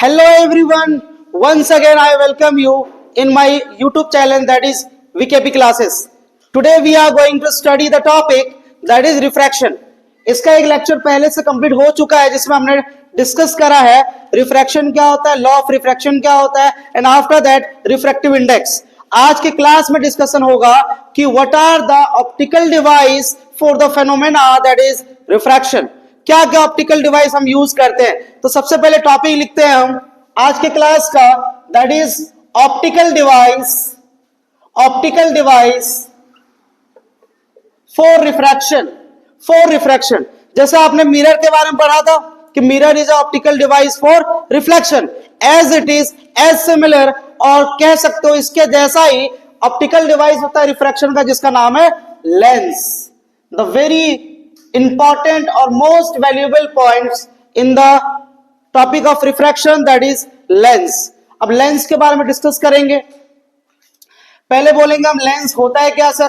Hello everyone, once again I welcome you in my YouTube channel that is VKP classes. Today we are going to study the topic that is refraction. इसका एक lecture पहले से complete हो चुका है जिसमें हमने discuss करा है रिफ्रैक्शन क्या होता है, लॉ ऑफ रिफ्रैक्शन क्या होता है and after that refractive index. आज के क्लास में डिस्कशन होगा कि what are the optical device for the phenomena that is refraction. क्या क्या ऑप्टिकल डिवाइस हम यूज करते हैं. तो सबसे पहले टॉपिक लिखते हैं हम आज के क्लास का that is optical device for refraction. जैसे आपने मिरर के बारे में पढ़ा था कि mirror is optical device for reflection. As it is as similar और कह सकते हो इसके जैसा ही ऑप्टिकल डिवाइस होता है रिफ्रैक्शन का जिसका नाम है लेंस. द वेरी इंपॉर्टेंट और most valuable points in the topic of refraction that is lens. अब लेंस के बारे में डिस्कस करेंगे. पहले बोलेंगे हम लेंस होता है क्या सर.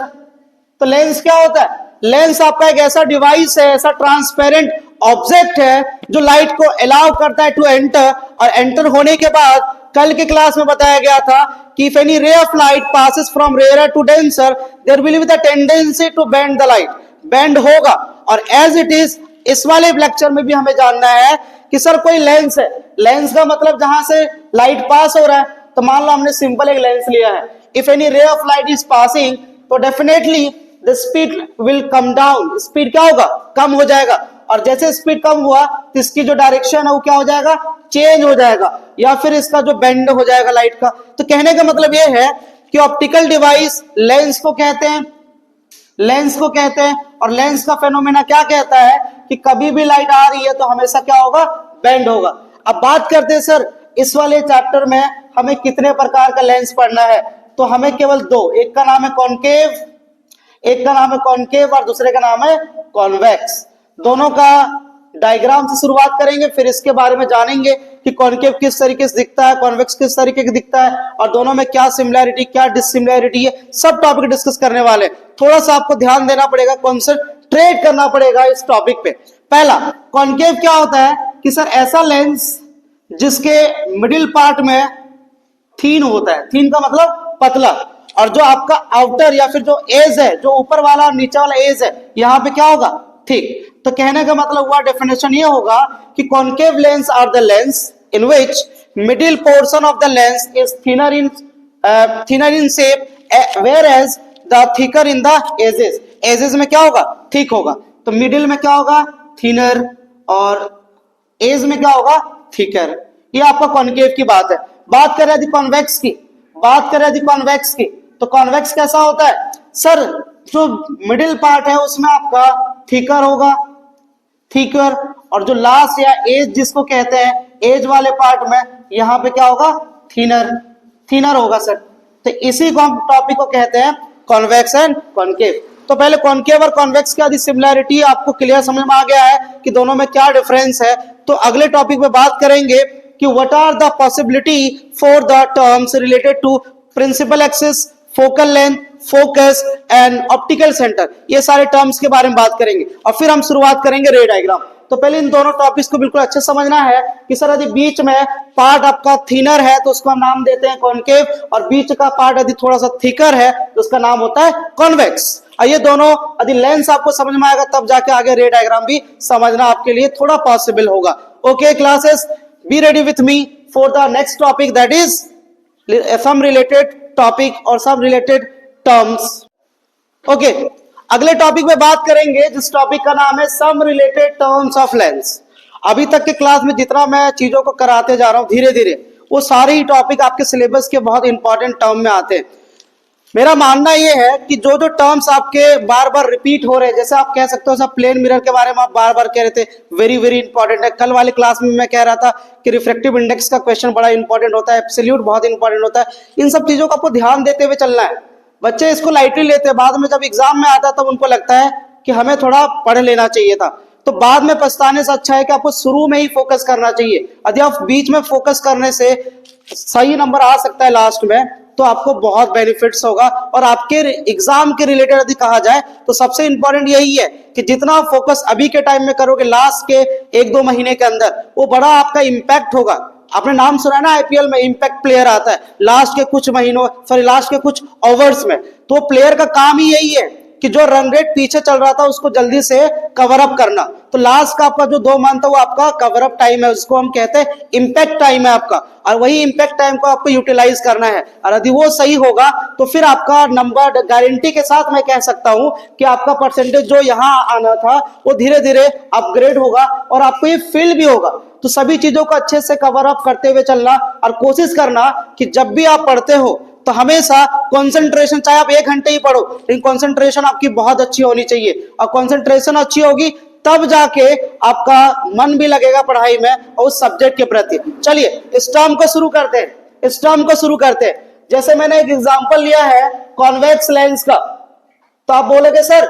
तो लेंस क्या होता है. लेंस आपका एक ऐसा डिवाइस है, ऐसा ट्रांसपेरेंट ऑब्जेक्ट है जो लाइट को अलाउ करता है टू एंटर. और एंटर होने के बाद कल के क्लास में बताया गया था कि if any ray of light passes from rarer to denser there will be the tendency to bend the light. Bend होगा. और एज इट इज इस वाले लेक्चर में भी हमें जानना है कि सर कोई लेंस है. लेंस का मतलब जहां से लाइट पास हो रहा है. तो मान लो हमने सिंपल एक लेंस लिया है. If any ray of light is passing तो definitely the speed will come down. Speed क्या होगा, कम हो जाएगा. और जैसे स्पीड कम हुआ तो इसकी जो डायरेक्शन है वो क्या हो जाएगा, चेंज हो जाएगा. या फिर इसका जो बेंड हो जाएगा लाइट का. तो कहने का मतलब ये है कि ऑप्टिकल डिवाइस लेंस को कहते हैं. और लेंस का फेनोमेना क्या कहता है कि कभी भी लाइट आ रही है तो हमेशा क्या होगा, बेंड होगा. अब बात करते हैं सर इस वाले चैप्टर में हमें कितने प्रकार का लेंस पढ़ना है. तो हमें केवल दो. एक का नाम है कॉनकेव और दूसरे का नाम है कॉन्वेक्स. दोनों का डायग्राम से शुरुआत करेंगे, फिर इसके बारे में जानेंगे कि कॉनकेव किस तरीके से दिखता है, कॉन्वेक्स किस तरीके से दिखता है और दोनों में क्या सिमिलैरिटी क्या डिसिमिलैरिटी है. सब टॉपिक डिस्कस करने वाले. थोड़ा सा आपको ध्यान देना पड़ेगा, कॉन्सेंट्रेट करना पड़ेगा इस टॉपिक पे. पहला कॉनकेव क्या होता है कि सर ऐसा लेंस जिसके मिडिल पार्ट में थीन होता है. थीन का मतलब पतला. और जो आपका आउटर या फिर जो एज है, जो ऊपर वाला और नीचे वाला एज है, यहां पे क्या होगा, ठीक. तो कहने का मतलब हुआ डेफिनेशन ये होगा कि concave lens are the lens in which middle portion of the lens is thinner in shape where as the thicker in the edges. Edges में क्या होगा, थिक होगा. तो मिडिल में क्या होगा, थिनर और एज में क्या होगा, थिकर. ये आपका कॉनकेव की बात है. बात कर रहे थे कॉन्वेक्स की. तो कॉन्वेक्स कैसा होता है सर, जो मिडिल पार्ट है उसमें आपका थिकर होगा, थिकर. और जो लास्ट या एज जिसको कहते हैं, एज वाले पार्ट में यहां पे क्या होगा, थिनर होगा सर. तो इसी को हम टॉपिक को कहते हैं कॉन्वेक्स एंड कॉनकेव. तो पहले कॉनकेव और कॉन्वेक्स की आदि सिमिलैरिटी आपको क्लियर समझ में आ गया है कि दोनों में क्या डिफरेंस है. तो अगले टॉपिक में बात करेंगे कि what are the possibility for the terms related to principal axis, focal length, focus and optical centre. ये सारे टर्म्स के बारे में बात करेंगे और फिर हम शुरुआत करेंगे रे डायग्राम. तो पहले इन दोनों टॉपिक्स को बिल्कुल अच्छे समझना है कि सर यदि बीच में पार्ट आपका थिनर है तो उसको हम नाम देते हैं कॉनकेव, और बीच का पार्ट यदि थोड़ा सा थिकर है तो उसका नाम होता है कॉन्वेक्स. और ये दोनों यदि लेंस आपको समझ में आएगा तब जाके आगे रे डायग्राम भी समझना आपके लिए थोड़ा पॉसिबल होगा. Okay classes, be ready with me for the next topic that is some related topic और सब रिलेटेड टर्म्स. ओके, अगले टॉपिक में बात करेंगे जिस टॉपिक का नाम है some related terms of lens. अभी तक के क्लास में जितना मैं चीजों को कराते जा रहा हूं धीरे धीरे वो सारे ही टॉपिक आपके सिलेबस के बहुत इंपॉर्टेंट टर्म में आते हैं. मेरा मानना यह है कि जो जो टर्म्स आपके बार बार रिपीट हो रहे हैं, जैसे आप कह सकते हो सब प्लेन मिरर के बारे में आप बार बार कह रहे थे, वेरी वेरी इंपॉर्टेंट है. कल वाले क्लास में मैं कह रहा था कि रिफ्रैक्टिव इंडेक्स का क्वेश्चन बड़ा इंपॉर्टेंट होता है, एब्सोल्यूट बहुत इंपॉर्टेंट होता है. इन सब चीजों को आपको ध्यान देते हुए चलना है. बच्चे इसको लाइटली लेते हैं, बाद में जब एग्जाम में आता है तब उनको लगता है कि हमें थोड़ा पढ़ लेना चाहिए था. तो बाद में पछताने से अच्छा है कि आपको शुरू में ही फोकस करना चाहिए. यदि आप बीच में फोकस करने से सही नंबर आ सकता है लास्ट में तो आपको बहुत बेनिफिट्स होगा. और आपके एग्जाम के रिलेटेड यदि कहा जाए तो सबसे इंपॉर्टेंट यही है कि जितना फोकस अभी के टाइम में करोगे लास्ट के 1-2 महीने के अंदर, वो बड़ा आपका इंपैक्ट होगा आपने नाम सुना है ना, आईपीएल में इंपैक्ट प्लेयर आता है लास्ट के कुछ महीनों, सॉरी लास्ट के कुछ ओवर्स में, तो प्लेयर का काम ही यही है कि जो रन रेट पीछे चल रहा था उसको जल्दी से कवर अप करना। तो लास्ट का आपका जो 2 मंथ है वो आपका कवर अप टाइम है, उसको हम कहते हैं इंपैक्ट टाइम है आपका, और वही इंपैक्ट टाइम को आपको यूटिलाइज करना है। और यदि वो सही होगा तो फिर आपका नंबर गारंटी के साथ मैं कह सकता हूं कि आपका परसेंटेज जो यहां आना था वो धीरे धीरे अपग्रेड होगा और आपको ये फील भी होगा। तो सभी चीजों को अच्छे से कवर अप करते हुए चलना और कोशिश करना कि जब भी आप पढ़ते हो तो हमेशा कंसंट्रेशन, चाहे आप 1 घंटे ही पढ़ो लेकिन कंसंट्रेशन आपकी बहुत अच्छी होनी चाहिए, और कंसंट्रेशन अच्छी होगी तब जाके आपका मन भी लगेगा पढ़ाई में और उस सब्जेक्ट के प्रति। चलिए इस टर्म को शुरू करते हैं, इस टर्म को शुरू करते हैं। जैसे मैंने एक एग्जांपल लिया है कॉन्वेक्स लेंस का, तो आप बोलोगे सर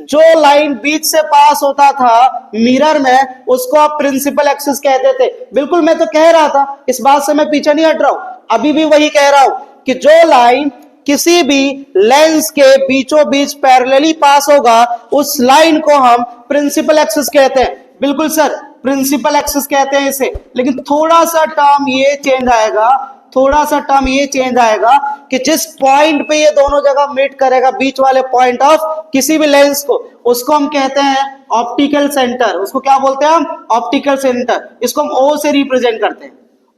जो लाइन बीच से पास होता था मिरर में उसको आप प्रिंसिपल एक्सिस कहते थे। बिल्कुल मैं तो कह रहा था, इस बात से मैं पीछे नहीं हट रहा हूं, अभी भी वही कह रहा हूं कि जो लाइन किसी भी लेंस के बीचों बीच पैरेलली पास होगा उस लाइन को हम प्रिंसिपल एक्सिस कहते हैं। बिल्कुल सर, प्रिंसिपल एक्सिस कहते हैं इसे, लेकिन थोड़ा सा टर्म ये चेंज आएगा, थोड़ा सा टर्म ये चेंज आएगा कि जिस पॉइंट पे ये दोनों जगह मीट करेगा, बीच वाले पॉइंट ऑफ किसी भी लेंस को, उसको हम कहते हैं ऑप्टिकल सेंटर। उसको क्या बोलते हैं हम? Optical centre. इसको हम ओ से रिप्रेजेंट करते हैं,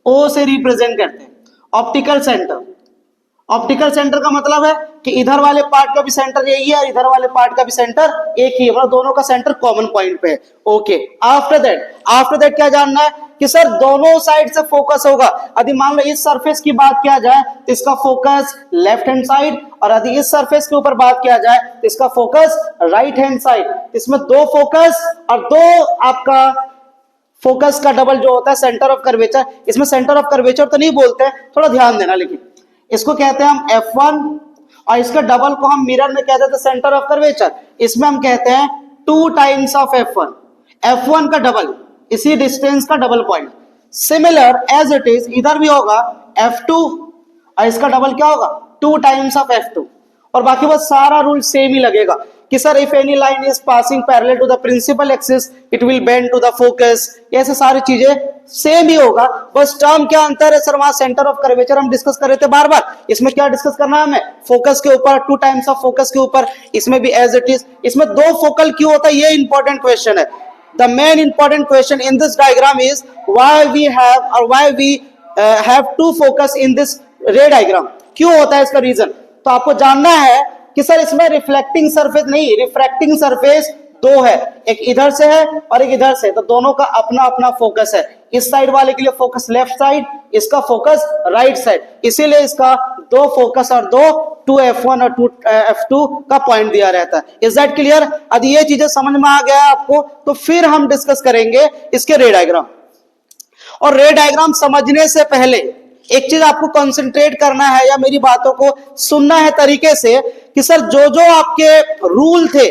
ओ से रिप्रेजेंट करते हैं ऑप्टिकल सेंटर। ऑप्टिकल सेंटर का मतलब है कि इधर वाले पार्ट का भी सेंटर यही है और इधर वाले पार्ट का भी सेंटर एक ही है, मतलब दोनों का सेंटर कॉमन पॉइंट पे है। ओके, आफ्टर दैट क्या जानना है कि सर दोनों साइड से फोकस होगा। यदि मान लो इस सरफेस की बात किया जाए तो इसका फोकस लेफ्ट हैंड साइड, और यदि इस सरफेस के ऊपर बात किया जाए तो इसका फोकस राइट हैंड साइड। इसमें 2 फोकस और 2 आपका फोकस का डबल जो होता है सेंटर ऑफ कर्वेचर। इसमें सेंटर ऑफ कर्वेचर तो नहीं बोलते, थोड़ा ध्यान देना, लेकिन इसको कहते हैं हम F1 और इसका डबल को हम मिरर में कहते थे सेंटर ऑफ कर्वेचर। इसमें हम कहते हैं 2 टाइम्स ऑफ F1, F1 का डबल, इसी डिस्टेंस का double point. Similar as it is इधर भी होगा F2 और इसका डबल क्या होगा? 2 टाइम्स ऑफ F2। और बाकी बस सारा रूल सेम ही लगेगा कि sir if any line is passing parallel to the principal axis it will bend to the focus, ऐसे सारी चीजें सेम ही होगा। बस टर्म क्या अंतर है सर? वहां सेंटर ऑफ कर्वेचर हम डिस्कस कर रहे थे बार बार, इसमें क्या डिस्कस करना है हमें? फोकस के ऊपर, 2 टाइम्स ऑफ फोकस के ऊपर। इसमें भी एज इट इज। इसमें 2 फोकल क्यों होता है, ये इंपॉर्टेंट क्वेश्चन है। The main important question in this diagram is why we have 2 focus in this ray diagram. क्यों होता है इसका रीजन तो आपको जानना है कि सर इसमें रिफ्लेक्टिंग सरफेस नहीं, रिफ्रैक्टिंग सरफेस 2 है, एक इधर से है और एक इधर से, तो दोनों का अपना अपना फोकस है। इस साइड वाले के लिए फोकस लेफ्ट साइड, इसका फोकस राइट साइड, इसीलिए इसका 2 फोकस और 2 F1 और 2 F2 का पॉइंट दिया रहता है। Is that clear? यदि ये चीजें समझ में आ गया आपको तो फिर हम डिस्कस करेंगे इसके रे डायग्राम। और रे डायग्राम समझने से पहले एक चीज आपको कंसंट्रेट करना है या मेरी बातों को सुनना है तरीके से कि सर जो जो आपके रूल थे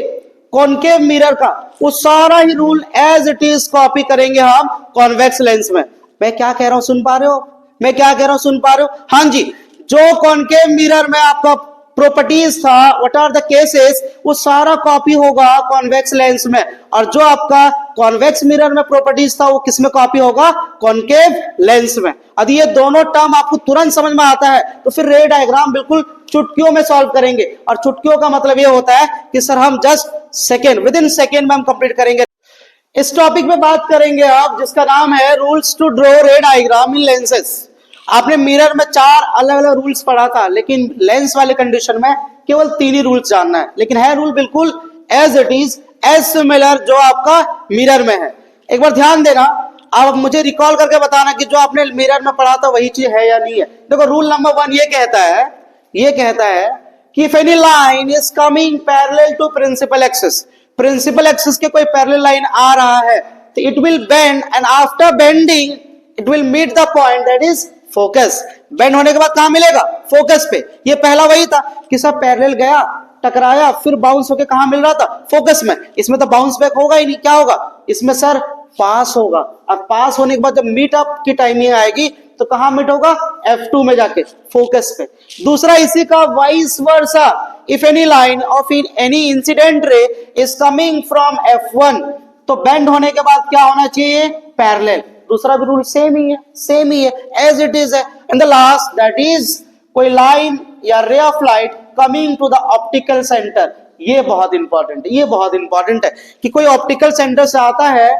कॉनकेव मिरर का वो सारा ही rule as it is copy करेंगे हम कॉन्वेक्स लेंस में। मैं क्या कह रहा हूं सुन पा रहे हो? मैं क्या कह रहा हूं सुन पा रहे हो? हाँ जी, जो कॉनकेव मिरर में आपका प्रॉपर्टीज था, व्हाट आर द केसेस, वो सारा कॉपी होगा कॉन्वेक्स लेंस में। और जो आपका कॉन्वेक्स मिरर में प्रॉपर्टीज था वो किस में कॉपी होगा? कॉनकेव लेंस में। यदि ये दोनों टर्म आपको तुरंत समझ में आता है तो फिर रे डायग्राम बिल्कुल चुटकियों में सॉल्व करेंगे। और चुटकियों का मतलब ये होता है कि सर हम just second, with in second में हम कंप्लीट करेंगे। इस टॉपिक में बात करेंगे आप जिसका नाम है rules to draw ray diagram in lenses. आपने मिरर में 4 अलग अलग रूल्स पढ़ा था, लेकिन लेंस वाले कंडीशन में केवल 3 ही रूल्स जानना है, लेकिन है रूल बिल्कुल as it is, as similar जो आपका मिरर में है। एक बार ध्यान देना, आप मुझे रिकॉल करके बताना कि जो आपने मिरर में पढ़ा था वही चीज है या नहीं है। देखो रूल नंबर 1 ये कहता है कि if any line is coming parallel to principal axis, principal axis के कोई पैरेलल लाइन आ रहा है तो it will bend and after bending it will meet the point that is focus. Bend होने के बाद कहां मिलेगा? फोकस पे। ये पहला वही था कि सब पैरेलल गया, टकराया, फिर बाउंस होके कहां मिल रहा था? फोकस में। इसमें तो बाउंस बैक होगा ही नहीं, क्या होगा इसमें सर? पास होगा। और पास होने के बाद जब मीट अप की टाइमिंग आएगी तो कहां मीट होगा? F2 में जाके, फोकस पे। दूसरा इसी का vice versa, if any line of any incident ray is coming from F1 तो बेंड होने के बाद क्या होना चाहिए? पैरेलल। दूसरा भी रूल सेम ही है एज इट इज है। And the last that is कोई लाइन या ray of light coming to the optical centre. ये बहुत इंपॉर्टेंट है कि कोई ऑप्टिकल सेंटर से आता है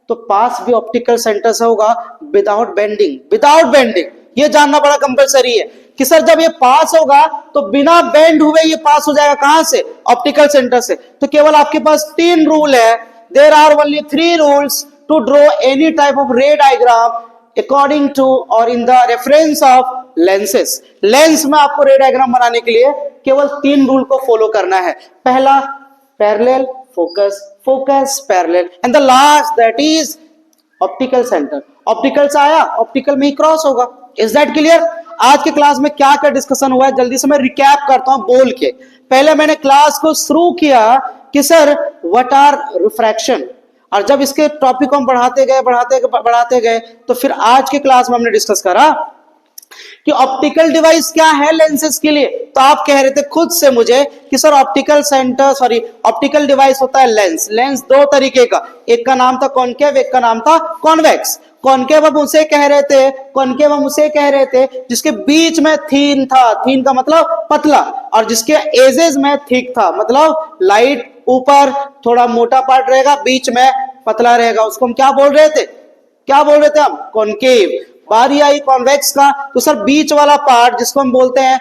तो पास भी ऑप्टिकल सेंटर से होगा विदाउट बेंडिंग। ये जानना बड़ा कंपलसरी है कि सर जब ये पास होगा तो बिना बेंड हुए ये पास हो जाएगा कहां से? ऑप्टिकल सेंटर से। तो केवल आपके पास 3 रूल है। There are only 3 rules to draw any type of ray diagram according to और in the reference of lenses. Lens में आपको रे डायग्राम बनाने के लिए केवल 3 रूल को फॉलो करना है। पहला parallel, focus parallel, and the last that is optical centre. Optical से आया, ऑप्टिकल में ही क्रॉस होगा। Is that clear? आज के क्लास में क्या क्या डिस्कशन हुआ है जल्दी से मैं रिकैप करता हूं बोल के। पहले मैंने क्लास को शुरू किया कि सर व्हाट आर रिफ्रैक्शन, और जब इसके टॉपिक को हम बढ़ाते गए तो फिर आज के क्लास में हमने डिस्कस करा कि ऑप्टिकल डिवाइस क्या है लेंसेज के लिए। तो आप कह रहे थे खुद से मुझे कि सर ऑप्टिकल डिवाइस होता है लेंस 2 तरीके का, एक का नाम था कॉनकेव, एक का नाम था कॉन्वेक्स। कॉनकेव हम उसे कह रहे थे जिसके बीच में थीन था, थीन का मतलब पतला, और जिसके एजेस में थिक था, मतलब लाइट ऊपर थोड़ा मोटा पार्ट रहेगा, बीच में पतला रहेगा, उसको हम क्या बोल रहे थे हम? कॉनकेव। बारी आई कॉन्वेक्स का, तो सर बीच वाला पार्ट जिसको हम बोलते हैं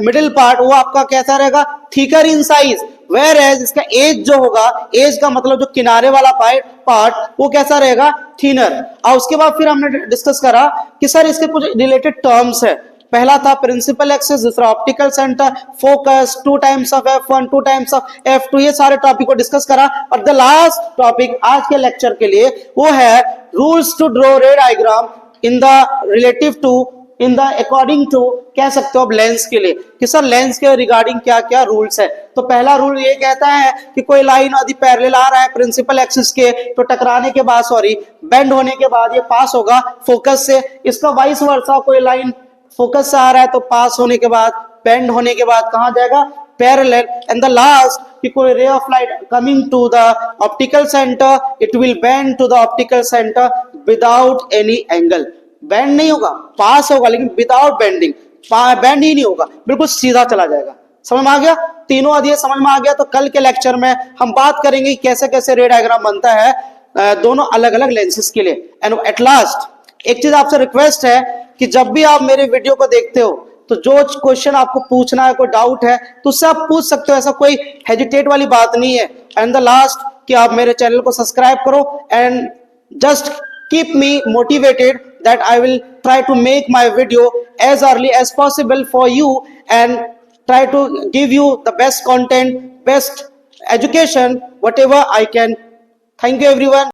मिडिल पार्ट, वो आपका कैसा रहेगा? Thicker in size. Where as इसका एज जो होगा, एज का मतलब जो किनारे वाला पार्ट वो कैसा रहेगा? थिनर। और उसके बाद फिर हमने डिस्कस करा कि सर इसके कुछ रिलेटेड टर्म्स है। पहला था प्रिंसिपल एक्सिस, दूसरा optical centre, focus, 2 times of F1, 2 times of F2, ये सारे टॉपिक को डिस्कस करा। और द लास्ट टॉपिक आज के लेक्चर के लिए वो है rules to draw ray diagram in the relative to, in the according to, कह सकते हो अब लेंस के लिए कि सर लेंस के रिगार्डिंग क्या क्या रूल्स है। तो पहला रूल ये कहता है कि कोई लाइन यदि पैरेलल आ रहा है प्रिंसिपल एक्सिस के, तो टकराने के बाद बेंड होने के बाद ये पास होगा फोकस से। इसका वाइस वर्सा, कोई लाइन फोकस से आ रहा है तो पास होने के बाद, बेंड होने के बाद कहां जाएगा? पैरेलल। एंड द लास्ट कि कोई ray of light coming to the optical centre, it will bend to the optical centre without any angle. Bend नहीं होगा, पास होगा, लेकिन विदाउट बेंडिंग, बेंड ही नहीं होगा, बिल्कुल सीधा चला जाएगा। समझ में आ गया? तीनों अध्यय समझ में आ गया। तो कल के लेक्चर में हम बात करेंगे कैसे कैसे रे डायग्राम बनता है दोनों अलग अलग लेंसेज के लिए। एंड एट लास्ट एक चीज आपसे रिक्वेस्ट है कि जब भी आप मेरे वीडियो को देखते हो तो जो क्वेश्चन आपको पूछना है, कोई डाउट है, तो उससे आप पूछ सकते हो, ऐसा कोई हेजिटेट वाली बात नहीं है। एंड द लास्ट कि आप मेरे चैनल को सब्सक्राइब करो and just keep me motivated that I will try to make my video as early as possible for you and try to give you the best content, best education, whatever I can. Thank you everyone.